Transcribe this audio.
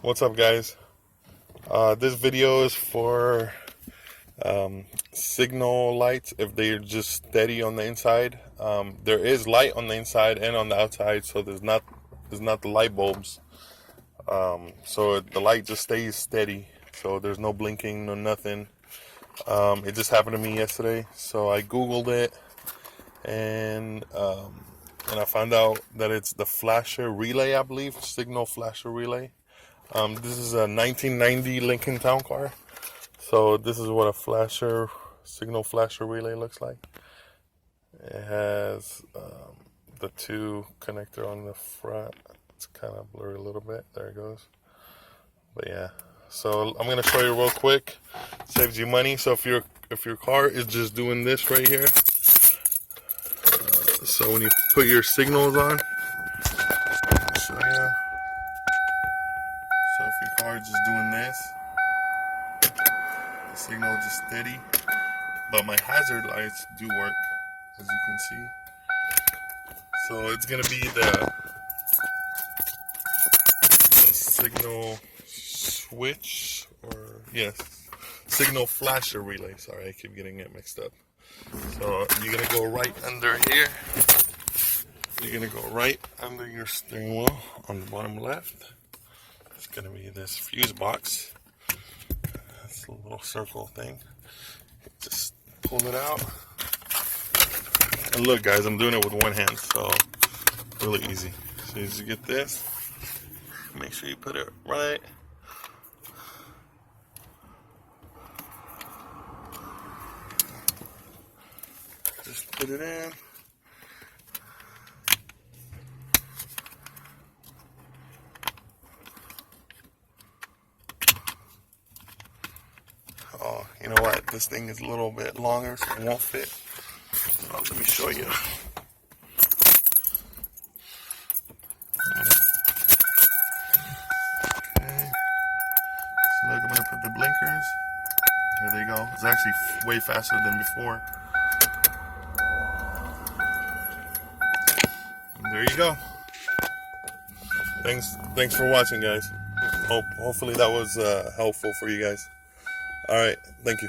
What's up, guys? This video is for signal lights if they're just steady on the inside. There is light on the inside and on the outside, so there's not the light bulbs. So the light just stays steady, so there's no blinking, no nothing. It just happened to me yesterday, so I googled it and I found out that it's the flasher relay, I believe, signal flasher relay. This is a 1990 Lincoln Town Car. So this is what a signal flasher relay looks like. It has the two connector on the front. It's kind of blurry a little bit. There it goes. But yeah, so I'm gonna show you real quick. Saves you money. So if your car is just doing this right here, so when you put your signals on, I'll show you. So if your car is just doing this, the signal is just steady. But my hazard lights do work, as you can see. So it's gonna be the signal switch, or yes, signal flasher relay. Sorry, I keep getting it mixed up. So you're gonna go right under here. You're gonna go right under your steering wheel on the bottom left. It's gonna be this fuse box. It's a little circle thing. Just pull it out. And look, guys, I'm doing it with one hand, so really easy. So you just get this. Make sure you put it right. Just put it in. Oh, you know what? This thing is a little bit longer, so it won't fit. So let me show you. Okay. So look, I'm gonna put the blinkers. Here they go. It's actually way faster than before. And there you go. Thanks for watching, guys. Hopefully that was helpful for you guys. All right, thank you.